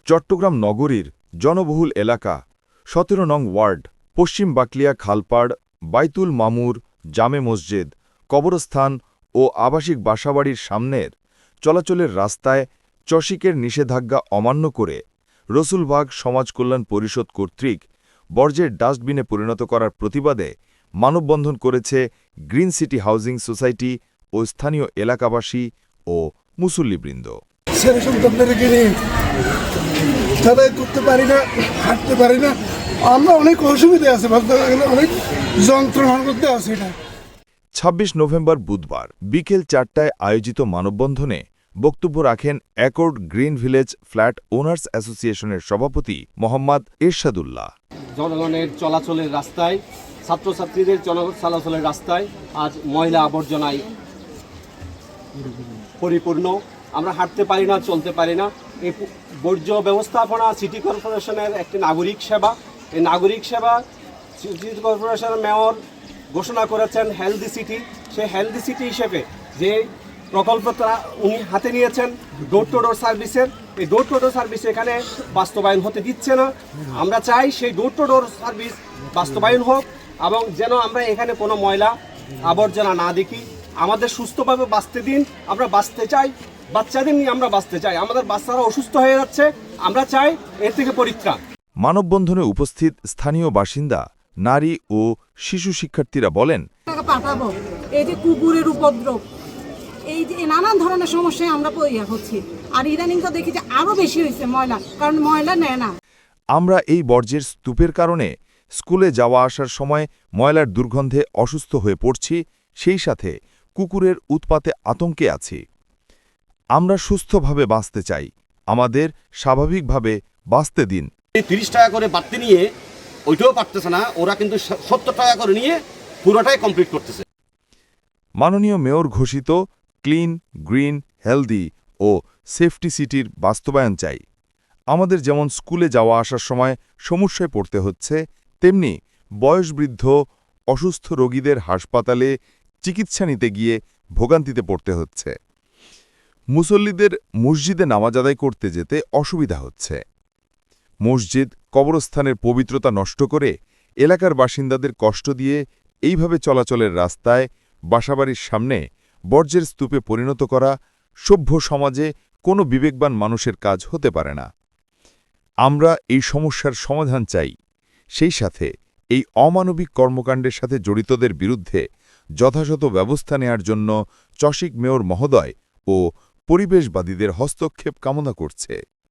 চট্টগ্রাম নগরীর জনবহুল এলাকা ১৭ নং ওয়ার্ড পশ্চিম বাকলিয়া খালপাড় বাইতুল মামুর জামে মসজিদ কবরস্থান ও আবাসিক বাসাবাড়ির সামনের চলাচলের রাস্তায় চসিকের নিষেধাজ্ঞা অমান্য করে রসুলবাগ সমাজ কল্যাণ পরিষদ কর্তৃক বর্জ্যের ডাস্টবিনে পরিণত করার প্রতিবাদে মানববন্ধন করেছে গ্রিন সিটি হাউজিং সোসাইটি ও স্থানীয় এলাকাবাসী ও মুসল্লিবৃন্দ। করতে পারি না, হাঁটতে পারি না, আমরা অনেক অসুবিধা আছে, অনেক যন্ত্রণা করতে আছি না। ২৬ নভেম্বর বুধবার বিকেল ৪টায় আয়োজিত মানববন্ধনে বক্তব্য রাখেন accord green village flat owners অ্যাসোসিয়েশনের সভাপতি মোহাম্মদ এরশাদুল্লাহ। জনগণের চলাচলের রাস্তায়, ছাত্রছাত্রীদের চলাচলের রাস্তায় আজ ময়লা আবর্জনায় পরিপূর্ণ। আমরা হাঁটতে পারি না, চলতে পারি না। এই বর্জ্য ব্যবস্থাপনা সিটি কর্পোরেশনের একটি নাগরিক সেবা। এই নাগরিক সেবা সিটি কর্পোরেশনের মেয়র ঘোষণা করেছেন হেলদি সিটি। সেই হেলদি সিটি হিসেবে যে প্রকল্পটা উনি হাতে নিয়েছেন ডোর টু ডোর সার্ভিসের, এই ডোর টু ডোর সার্ভিস এখানে বাস্তবায়ন হতে দিচ্ছে না। আমরা চাই সেই ডোর টু ডোর সার্ভিস বাস্তবায়ন হোক এবং যেন আমরা এখানে কোনো ময়লা আবর্জনা না দেখি। আমাদের সুস্থভাবে বাঁচতে দিন, আমরা বাঁচতে চাই, বাচ্চাদের নিয়ে আমরা বাঁচতে চাই। আমাদের বাচ্চারা অসুস্থ হয়ে যাচ্ছে, আমরা চাই এর থেকে পরিত্রাণ। মানববন্ধনে উপস্থিত স্থানীয় বাসিন্দা, নারী ও শিশু শিক্ষার্থীরা বলেন, পাঠাবো এই যে কুকুরের উপদ্রব, এই যে নানান ধরনের সমস্যায় আমরা হচ্ছি। আর ইদানিং তো দেখি যে আরো বেশি হয়েছে ময়লা, কারণ ময়লা নেয় না। আমরা এই বর্জ্যের স্তূপের কারণে স্কুলে যাওয়া আসার সময় ময়লার দুর্গন্ধে অসুস্থ হয়ে পড়ছি, সেই সাথে কুকুরের উৎপাতে আতঙ্কে আছি। আমরা সুস্থভাবে বাঁচতে চাই, আমাদের স্বাভাবিকভাবে বাঁচতে দিন। ৩০ টাকা করে বাড়তি নিয়ে ওইটাও পারতেছে না, ওরা কিন্তু ৭০ টাকা করে নিয়ে পুরোটাই কমপ্লিট করতেছে। মাননীয় মেয়র ঘোষিত ক্লিন, গ্রিন, হেলদি ও সেফটি সিটির বাস্তবায়ন চাই। আমাদের যেমন স্কুলে যাওয়া আসার সময় সমস্যায় পড়তে হচ্ছে, তেমনি বয়সবৃদ্ধ অসুস্থ রোগীদের হাসপাতালে চিকিৎসা নিতে গিয়ে ভোগান্তিতে পড়তে হচ্ছে। মুসল্লিদের মসজিদে নামাজ আদায় করতে যেতে অসুবিধা হচ্ছে। মসজিদ, কবরস্থানের পবিত্রতা নষ্ট করে এলাকার বাসিন্দাদের কষ্ট দিয়ে এইভাবে চলাচলের রাস্তায়, বাসাবাড়ির সামনে বর্জ্যের স্তূপে পরিণত করা সভ্য সমাজে কোনো বিবেকবান মানুষের কাজ হতে পারে না। আমরা এই সমস্যার সমাধান চাই, সেই সাথে এই অমানবিক কর্মকাণ্ডের সাথে জড়িতদের বিরুদ্ধে যথাযথ ব্যবস্থা নেয়ার জন্য চসিক মেয়র মহোদয় ও পরিবেশবাদীদের হস্তক্ষেপ কামনা করছে।